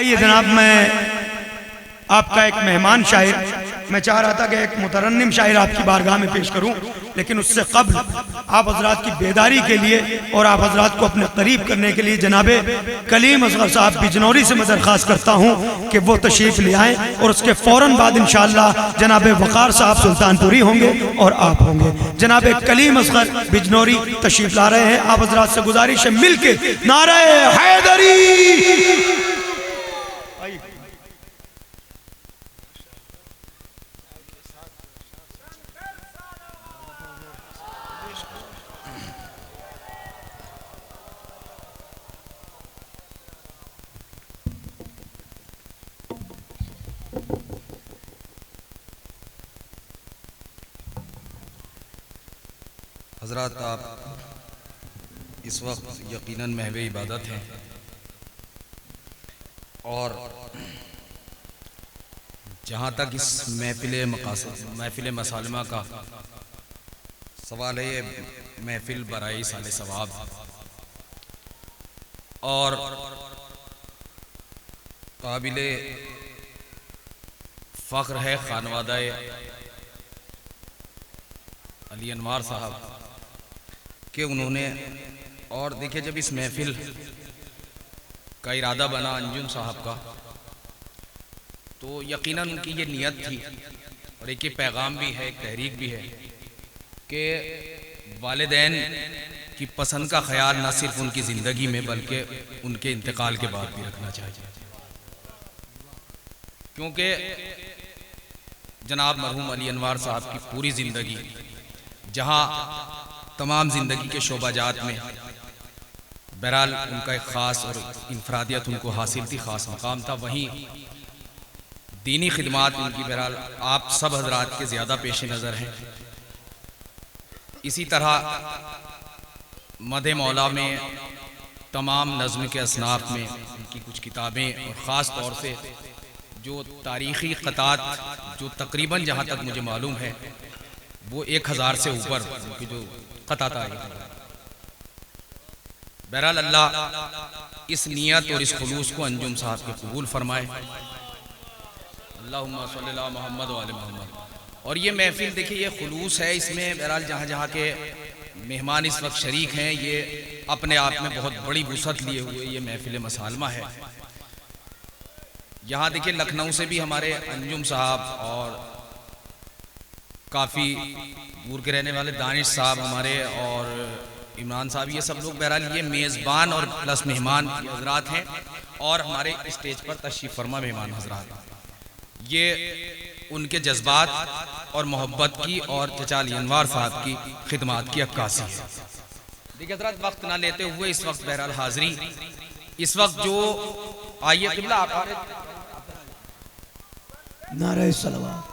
आइए जनाब, मैं आपका एक मेहमान शायर, मैं चाह रहा था कि एक मुतरन्निम शायर आपकी बारगाह में पेश करूं, लेकिन उससे कब्ल आप हजरात की बेदारी के लिए और आप हजरात को अपने करीब करने के लिए जनाबे कलीम असगर साहब बिजनौरी से मैं दरख्वास्त करता हूं कि वो तशरीफ ले आएँ, और उसके फ़ौरन बाद इंशाअल्लाह जनाबे वक़ार साहब सुल्तानपुरी होंगे और आप होंगे। जनाबे कलीम असगर बिजनौरी तशरीफ ला रहे हैं। आप हजरात से गुजारिश है मिल के नारे हैदरी। हज़रात, आप इस वक्त यकीनन महवे इबादत हैं और जहाँ तक इस महफिल मसालमा का सवाल है, ये महफिल बराई साले सवाब और काबिले फ़ख्र है खानवादा अली अनवार साहब कि उन्होंने, और देखिए जब इस महफिल का इरादा बना अंजुम साहब का, तो यकीनन उनकी ये नियत थी और एक ये पैगाम भी है, एक तहरीक भी है कि वालिदैन की पसंद का ख्याल न सिर्फ उनकी ज़िंदगी में बल्कि उनके इंतकाल के बाद भी रखना चाहिए, क्योंकि जनाब मरहूम अली अनवार साहब की पूरी ज़िंदगी, जहाँ तमाम ज़िंदगी के शोबाजात में बहरहाल उनका एक ख़ास और इनफरादियत उनको हासिल थी, ख़ास मकाम था, वहीं दीनी खिदमात उनकी बहरहाल आप सब हजरात के ज़्यादा पेश नज़र हैं। इसी तरह मदे मौला में तमाम नज़्म के असनाफ में उनकी कुछ किताबें और ख़ास तौर से जो तारीख़ी क़तात जो तकरीबन जहाँ तक मुझे मालूम है वो 1000 से ऊपर उनकी जो क़तात आई। बहरहाल अल्लाह इस नियत और इस खुलूस को अंजुम साहब के कबूल फरमाए। अल्लाहुम्मा सल्ली अला मुहम्मद व आले मुहम्मद। और ये महफिल देखिए, ये खुलूस है, इसमें बहरहाल जहाँ जहाँ के मेहमान इस वक्त शरीक हैं, ये अपने आप में बहुत बड़ी वुसअत लिए हुए ये महफिल मसालमा है। यहाँ देखिए लखनऊ से भी हमारे अंजुम साहब और काफ़ी दूर के रहने वाले दानिश साहब हमारे और इमरान साहब, ये सब लोग बहरहाल ये मेज़बान और प्लस मेहमान हजरात हैं, और हमारे स्टेज पर तशरीफ़ फरमा मेहमान हजरात, ये उनके जज्बात और मोहब्बत की और चचा अली अनवार साहब की खिदमात की अक्कासी है। देखिए हजरात, वक्त ना लेते हुए इस वक्त बहरहाल हाज़री, इस वक्त जो आइए किबला आप नारे सलवात।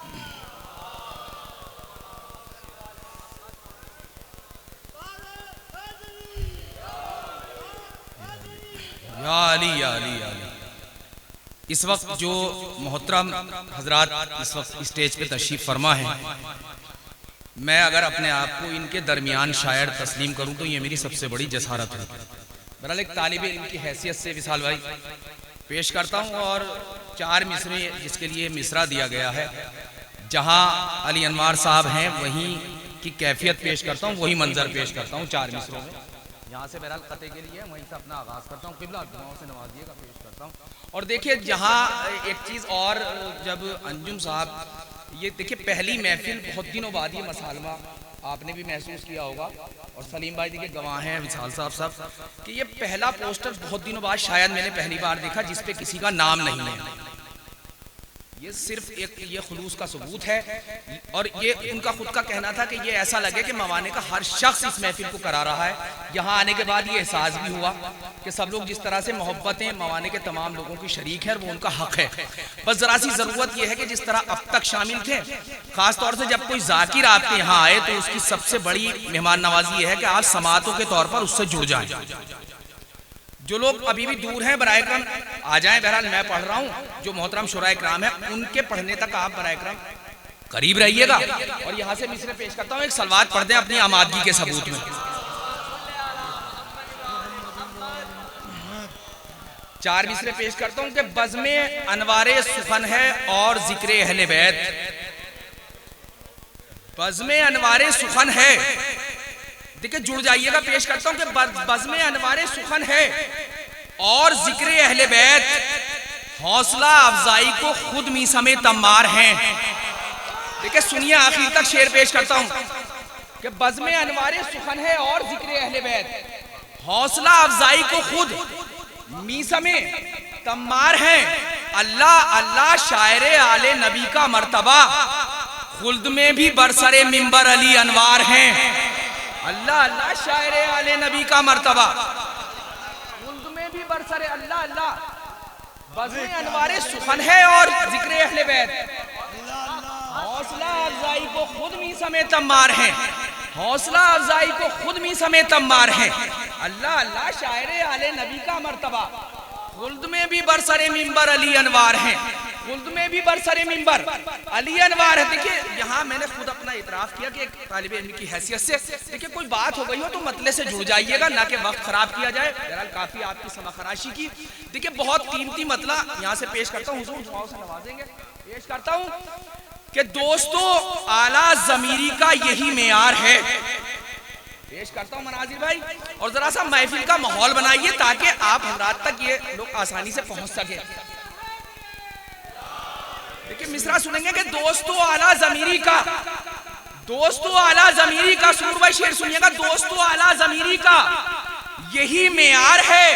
या अली या अली या अली। इस वक्त जो मोहतरम हजरात इस वक्त स्टेज पे तशरीफ़ फरमा है, मैं अगर अपने आप को इनके दरमियान शायर तस्लीम करूं तो ये मेरी सबसे बड़ी जसारत है। बहरहाल एक तालिब इल्म की हैसियत से विशाल भाई पेश करता हूं, और 4 मिसरे जिसके लिए मिसरा दिया गया है, जहां अली अनवार साहब हैं वहीं की कैफियत पेश करता हूं, वही मंजर पेश करता हूं 4 मिसरों में। यहाँ से बहरहाल क़ते के लिए वहीं से अपना आगाज़ करता हूँ, क़िबला दुआओं से नवाजिएगा, पेश करता हूँ। और देखिए जहाँ एक चीज़ और, जब अंजुम साहब ये देखिए पहली महफिल बहुत दिनों बाद ये मसालमा आपने भी महसूस किया होगा, और सलीम भाई देखिए गवाह हैं, विशाल साहब सब, कि ये पहला पोस्टर बहुत दिनों बाद शायद मैंने पहली बार देखा जिस पे किसी का नाम नहीं है। ये सिर्फ एक ये खुलूस का सबूत है, और ये उनका खुद का कहना था कि ये ऐसा लगे कि मवाने का हर शख्स इस महफिल को करा रहा है। यहाँ आने के बाद ये एहसास भी हुआ कि सब लोग जिस तरह से मोहब्बतें मवाने के तमाम लोगों की शरीक है, वो उनका हक है। बस जरा सी ज़रूरत यह है कि जिस तरह अब तक शामिल थे, ख़ास तौर से जब कोई जाकिर आपके यहाँ आए तो उसकी सबसे बड़ी मेहमान नवाजी यह है कि आप समातों के तौर पर उससे जुड़ जाएँ। जो लोग अभी भी दूर हैं बराए करम आ जाएं। बहरहाल मैं पढ़ रहा हूँ, जो मोहतरम शुराए कराम है उनके पढ़ने तक आप बराए करम करीब रहिएगा। और यहाँ से मिसरे पेश करता हूँ, एक सलवात पढ़ दें अपनी आमादगी के सबूत में। 4 मिसरे पेश करता हूं कि बज़्मे अनवारे सुखन है और जिक्र अहले बैत। बज़्मे अनवारे सुखन है, देखिए जुड़ जाइएगा, पेश करता हूं कि बज़्मे अनवारे सुखन है और जिक्र अहले बैत हौसला अफजाई को खुद मीसमे तम्मार हैं। देखिए सुनिए, आखिर तक शेर पेश करता हूं कि बज़्मे अनवारे सुखन है और जिक्र अहले बैत हौसला अफजाई को खुद मीसमे तम्मार हैं। अल्लाह अल्लाह शायरे आले नबी का मर्तबा खुल्द में भी बरसरे मिंबर अली अनवार हैं। अल्लाह अल्लाह शायरे आले नबी का मर्तबा खुल्द में भी बरसरे, अल्लाह अल्लाह बज़्मे अनवारे सुखन है और जिक्र अहले बैत हौसला अफजाई को खुद मीसमे तम्मार हैं। हौसला अफजाई को खुद मीसमे तम्मार हैं। अल्लाह अल्लाह शायरे आले नबी का मर्तबा खुल्द में भी बरसरे मिंबर अली अनवार हैं। खुल्द में भी बरसरे मिंबर अली अनवार है। देखिए यहाँ मैंने खुद अपना इतराफ किया कि एक तालिब इल्म की हैसियत से, देखिए कोई बात हो गई हो तो मतले से जुड़ जाइएगा, ना कि वक्त खराब किया जाए। बहरहाल काफी आपकी समा खराशी की। देखिए बहुत कीमती मतला यहाँ से पेश करता हूँ, हुजूर दुआओं से नवाजेंगे। पेश करता हूँ कि दोस्तों आला ज़मीरी का यही मेयार है। पेश करता हूँ मनाजिर भाई, और जरा सा महफिल का माहौल बनाइए ताकि आप हजरात तक ये लोग आसानी से पहुंच सके। देखिए मिसरा सुनेंगे कि दोस्तों आला ज़मीरी का, दोस्तों आला ज़मीरी का, सुर भाई शेर सुनिएगा। दोस्तों आला ज़मीरी का यही मेयार है,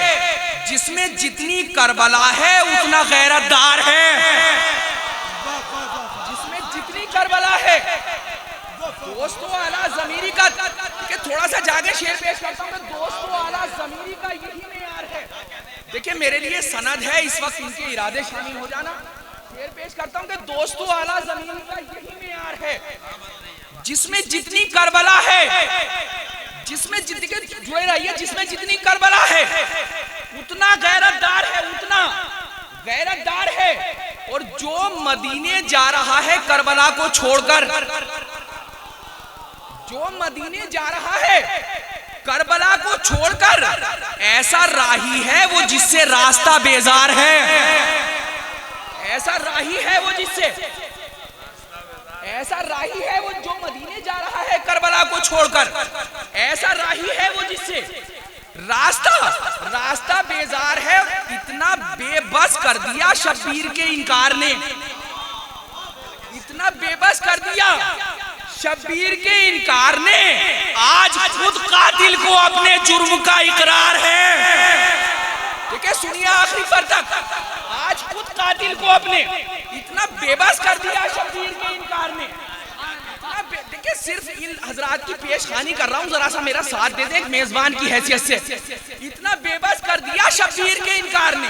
जिसमें जितनी करबला है उतना गैरतदार है। जिसमें जितनी करबला है, दोस्तों आला ज़मीरी का, कि थोड़ा सा जागे शेर पेश करता हूँ। दोस्तों आला ज़मीरी का यही मेयार है। देखिए मेरे लिए सनद है इस वक्त इनके इरादे शामिल हो जाना। शेर पेश करता हूँ कि दोस्तों आला ज़मीरी का यही मेयार है, जिसमें जितनी करबला है, जिसमें जितनी, जुड़े रहिए, जिसमें जितनी करबला है उतना गैरतदार है, उतना गैरतदार है। और जो मदीने जा रहा है करबला को छोड़कर, जो मदीने जा रहा है करबला को छोड़कर, ऐसा राही है वो जिससे रास्ता बेजार है। ऐसा राही है वो जिससे, ऐसा राही है वो जो मदीने जा रहा है करबला को छोड़कर, ऐसा राही है वो जिससे रास्ता बेजार है। इतना बेबस कर दिया शब्बीर के इनकार ने, इतना बेबस कर दिया शब्बीर के इनकार ने, आज खुद कातिल को अपने जुर्म का इकरार है। ठीक है, सुनिए आखिरी पर तक। आज खुद कातिल को अपने, इतना बेबस कर दिया शब्बीर के इनकार ने। देखिए सिर्फ इन हजरात की पेशखानी कर रहा हूँ, जरा सा मेरा साथ दे दे एक मेजबान की हैसियत से। इतना बेबस कर दिया शब्बीर के इनकार ने,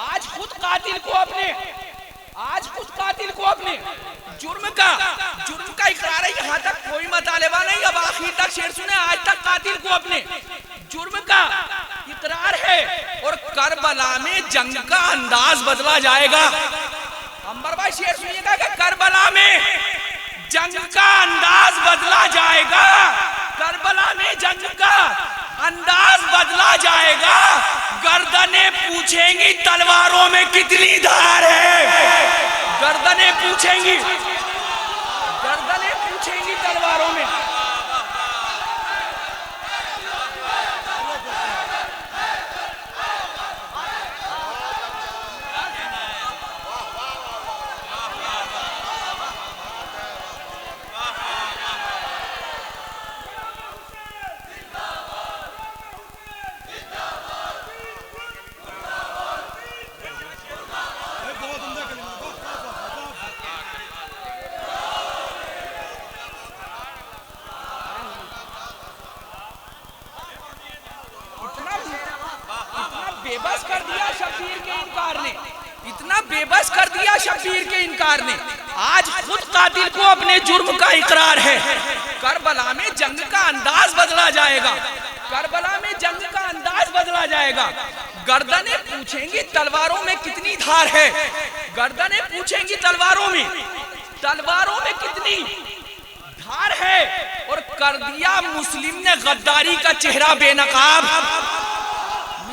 आज खुद कातिल को अपने, आज खुद कातिल को अपने जुर्म का इकरार है। यहाँ तक कोई मुतालिबा नहीं, अब आखिर तक शेर सुने। आज तक कातिल को अपने जुर्म का इकरार है, और करबला में जंग का अंदाज बदला जाएगा। अंबर भाई शेर सुनिएगा कि करबला में जंग का अंदाज बदला जाएगा, करबला में जंग का अंदाज बदला जाएगा। गर्दनें पूछेंगी तलवारों में कितनी धार है। गर्दनें पूछेंगी, गर्दनें पूछेंगी तलवारों में। बेबस कर दिया शब्बीर के इनकार ने, इतना बेबस कर दिया शब्बीर के इनकार ने। आज खुद कातिल को अपने जुर्म का इकरार है। करबला में जंग का अंदाज बदला जाएगा, करबला में जंग का अंदाज बदला जाएगा। गर्दनें पूछेंगी तलवारों में कितनी धार है। गर्दनें पूछेंगी तलवारों में, तलवारों में कितनी धार है। और कर दिया मुस्लिम ने गद्दारी का चेहरा बेनकाब।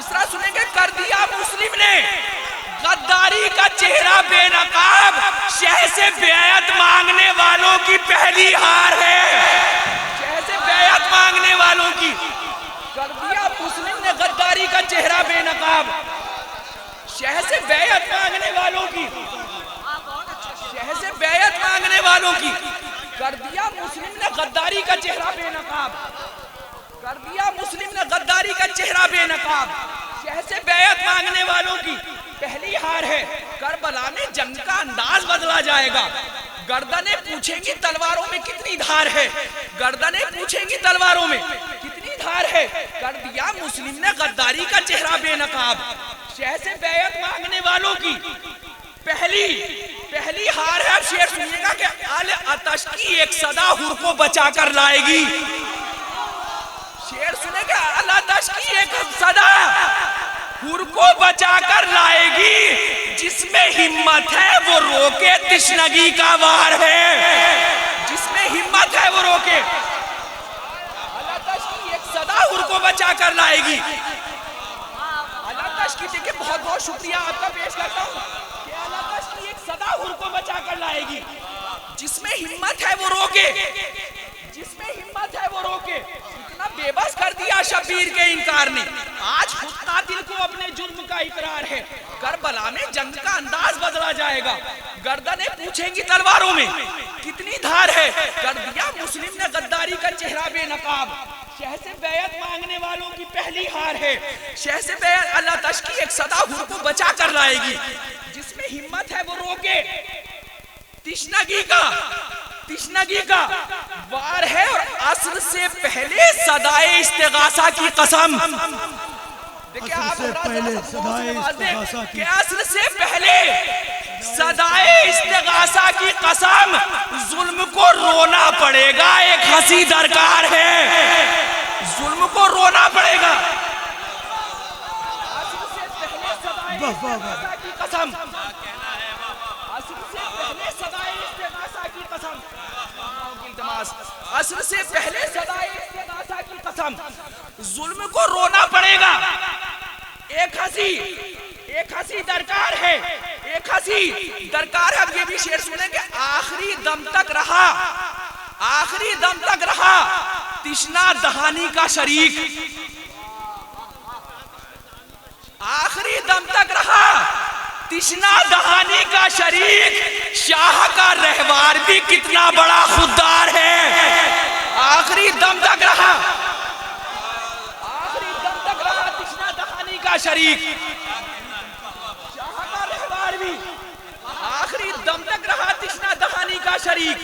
तीसरा सुनेंगे, कर दिया मुस्लिम ने गद्दारी का चेहरा बेनकाब, शह से बैयत मांगने वालों की पहली हार है। शह से बैयत मांगने वालों की, कर दिया मुस्लिम ने गद्दारी का चेहरा बेनकाब, शह से बैयत मांगने वालों की, शह से बैयत मांगने वालों की, कर दिया मुस्लिम ने गद्दारी का चेहरा बेनकाब, कर दिया मुस्लिम ने गद्दारी का चेहरा बेनकाब, शह से बैयत मांगने वालों की पहली हार है। करबला में जंग का अंदाज बदला जाएगा। गर्दनें पूछेंगी तलवारों में कितनी धार है, गर्दनें पूछेंगी तलवारों में कितनी धार है। कर दिया मुस्लिम ने गद्दारी का चेहरा बेनकाब, शह से बैयत मांगने वालों की पहली हार है। अब शेर सुनिएगा कि अल अतश की एक सदा हुर को बचा कर लाएगी। शेर सुनेगा, अल अतश की एक सदा हुर को बचा कर लाएगी, जिसमें हिम्मत है वो रोके तिश्नगी का वार है, जिसमें हिम्मत है वो रोके। अल अतश की एक सदा हुर को बचा कर लाएगी। अल अतश की, देखिए बहुत बहुत शुक्रिया आपका पेश करता हूँ कि अल अतश की एक सदा हुर को बचा कर लाएगी, जिसमें हिम्मत है वो रोके, जिसमें हिम्मत है वो रोके। इतना बेबस कर दिया शब्बीर के इनकार ने, आज खुद कातिल को अपने जुर्म का इकरार है। करबला में जंग का अंदाज बदला जाएगा। गर्दनें पूछेंगी तलवारों में कितनी धार है। कर दिया मुस्लिम ने गद्दारी का चेहरा बेनकाब, शह से बैयत मांगने वालों की पहली हार है। शह से बैयत अल अतश की एक सदा हुर को बचा कर लाएगी, जिसमें हिम्मत है वो रोके तिश्नगी का वार है। और असर से पहले सदाए इस्तिगासा की कसम, देखिए आप असर से पहले सदाए इस्तिगासा की कसम, जुल्म को रोना पड़ेगा एक हंसी दरकार है, जुल्म को रोना पड़ेगा। असर से पहले सदाए इस्तिगासा की कसम, असर से पहले सदाए इस्तिगासा की कसम, असर से पहले सदाए इस्तिगासा की कसम, जुल्म को रोना पड़ेगा एक हंसी दरकार है, एक हंसी दरकार है। अब ये भी शेर सुनेंगे, आखिरी दम तक रहा, आखिरी दम तक रहा तिश्ना दहानी का शरीक, आखिरी दम तक रहा तिश्ना दहानी का शरीक। शाह का रहवार भी कितना बड़ा खुददार है, आखिरी दम तक रहा, आखिरी दम तक रहा तिश्ना दहानी का शरीक। शाह का रहवार भी आखिरी दम तक रहा तिश्ना दहानी का शरीक।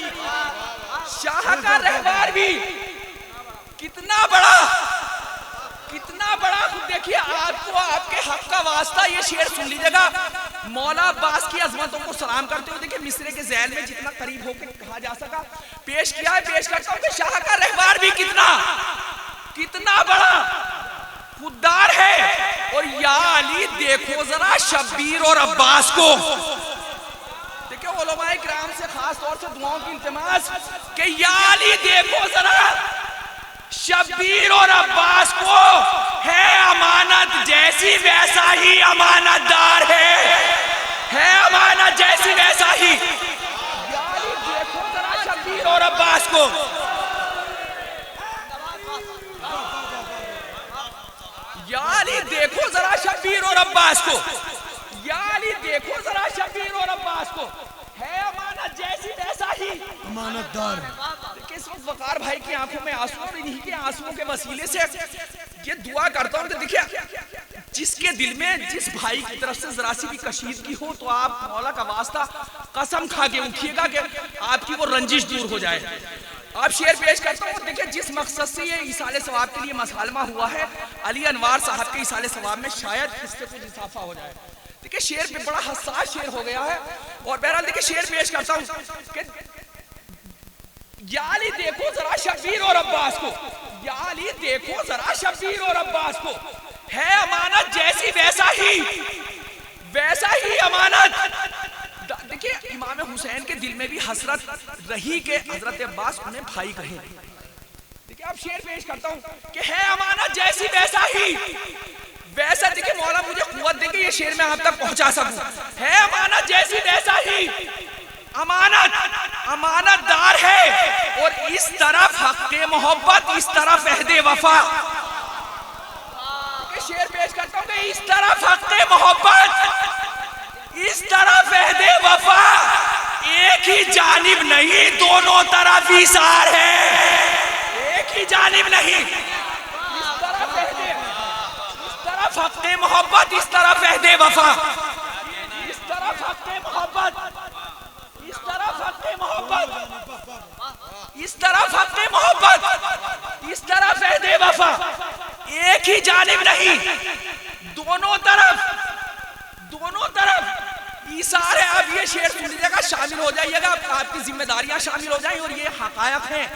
शाह का रहवार भी कितना बड़ा देखिए, आपको आपके हक का वास्ता ये शेर सुन लीजिएगा। मौला अब्बास की अजमतों को सलाम करते हुए देखिए मिसरे के ज़ैल में जितना करीब होकर कहा जा सका पेश किया है। पेश करता हूँ कि शाह का रहवार भी कितना बड़ा खुददार है। और या अली देखो जरा शब्बीर और अब्बास को, देखिए उलमाए किराम से खास तौर से दुआओं की इल्तिमास कि या अली देखो जरा शब्बीर और अब्बास को, है अमानत जैसी वैसा ही अमानतदार है अमानत जैसी वैसा ही। यानी देखो जरा शब्बीर और अब्बास को, यानी देखो जरा शब्बीर और अब्बास को, यानी देखो जरा शब्बीर और अब्बास को, है अमानत जैसी वैसा ही अमानतदार। इस वक्त वकार भाई की आंखों में आंसू, और इन्हीं के आंसुओं के वसीले से ये दुआ करता हूं कि देखिए जिसके दिल में जिस भाई की तरफ से जरा सी भी कशीदगी हो तो आप मौला का वास्ता कसम खा के उठिएगा कि आपकी वो रंजिश दूर हो जाए। आप शेर पेश करता हूँ, देखिए जिस मकसद से ये इसाले सवाब के लिए मसालमा हुआ है, अली अनवार साहब के इसाले सवाब में शायद इससे कुछ इजाफा हो जाए। देखिए शेर पे बड़ा हसास शेर हो गया है। और बहरहाल देखिए शेर पेश करता हूँ कि याली देखो जरा शब्बीर और अब्बास को, याली देखो जरा शब्बीर और अब्बास को, है अमानत जैसी वैसा ही अमानत। देखिए इमाम हुसैन के दिल में भी हसरत रही कि हजरत अब्बास उन्हें भाई कहें। देखिए अब शेर पेश करता हूं कि है अमानत जैसी वैसा देखिए मौला मुझे कुव्वत दे के ये शेर मैं आप तक पहुंचा सकूं। है अमानत जैसी वैसा ही अमानत अमानतदार है, और इस तरफ हक़्क़े मोहब्बत, इस तरफ अहदे वफा। शेर पेश करता हूं कि इस तरफ हक़्क़े मोहब्बत, इस तरफ अहदे वफा, एक ही जानिब नहीं दोनों तरफ इसार है। एक ही जानिब नहीं, इस तरफ हक़्क़े मोहब्बत, इस तरफ अहदे वफा, इस तरफ हक़्क़े मोहब्बत, इस तरफ हक़्क़े मोहब्बत, इस तरफ हक़्क़े मोहब्बत, इस तरफ अहदे वफा, एक ही जानिब नहीं दोनों तरफ ईसार है। अब ये शेर सुन लीजिएगा, शामिल हो जाइएगा, आपकी जिम्मेदारियां शामिल हो जाएं, और ये हक़ायक़ हैं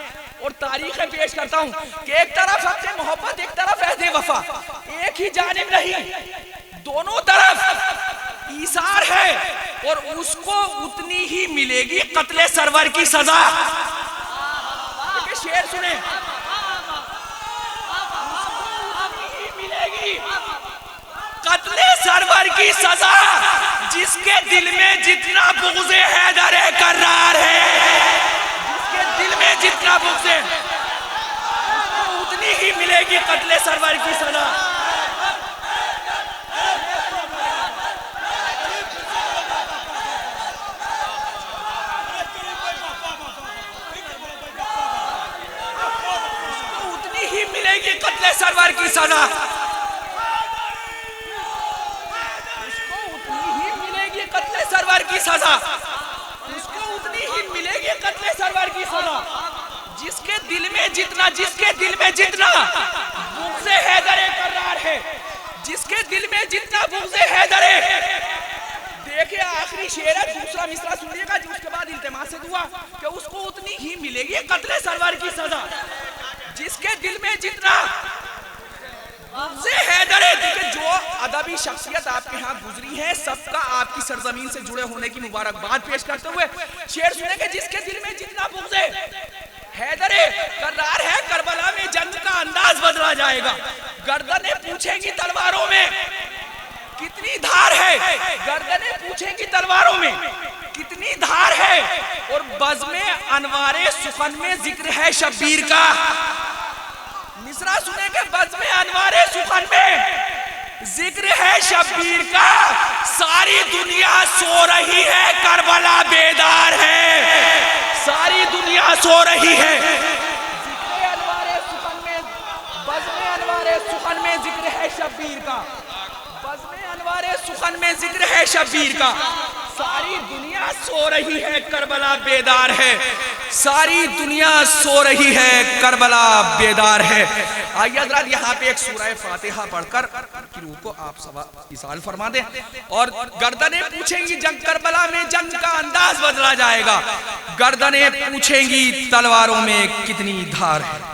और तारीखें पेश करता हूं कि एक तरफ हक़्क़े मोहब्बत, एक तरफ अहदे वफा, एक ही जानिब नहीं दोनों तरफ ईसार है, और उसको उतनी ही मिलेगी कत्ले सरवर की सजा। शेर सुने, कत्ले सरवर की सजा, जिसके दिल में जितना बुग़्ज़े हैदर कर्रार है, जिसके दिल में जितना बुग़्ज़े, उसको उतनी ही मिलेगी कत्ले सरवर की सजा। उतनी ही मिलेगी कत्ले सरवर की सजा, सरवर की सजा, उसको उतनी ही मिलेगी कत्ले सरवर की सजा, जिसके दिल में जितना बुग़्ज़े हैदर कर्रार है, जिसके दिल में जितना बुग़्ज़े हैदर। देखिए आखिरी शेर है, दूसरा मिसरा सुनिएगा, उसके बाद इल्तिमास से दुआ कि उसको उतनी ही मिलेगी कत्ले सरवर की सजा, जिसके दिल में जितना देखिए जो अदबी शख्सियत आपके यहाँ गुजरी है, सबका आपकी सरजमीन से जुड़े होने की मुबारकबाद पेश करते हुए शेर सुनेंगे, जिसके दिल में जितना बुग़्ज़े हैदर कर्रार है, करबला में जंग का अंदाज बदला जाएगा। गर्दनें पूछेंगी तलवारों में कितनी धार है, गर्दनें पूछेंगी तलवारों में कितनी धार है, और बज़्मे अनवारे सुखन में जिक्र है शब्बीर का। मिसरा सुनेंगे, बज़्मे अनवारे सुखन में जिक्र है शब्बीर का, सारी दुनिया सो रही है करबला बेदार है, सारी दुनिया सो रही है। जिक्र अनवारे सुखन में, बज़्मे अनवारे सुखन में जिक्र है शब्बीर का, बज़्मे अनवारे सुखन में जिक्र है शब्बीर का, सारी दुनिया सो रही है करबला बेदार है, सारी दुनिया सो रही है करबला बेदार है। आइए हज़रात यहाँ पे एक सूरह फातिहा पढ़कर की रूह को आप सब इसाल फरमा दें, और गर्दनें पूछेंगी जंग, करबला में जंग का अंदाज बदला जाएगा, गर्दनें पूछेंगी तलवारों में कितनी धार है।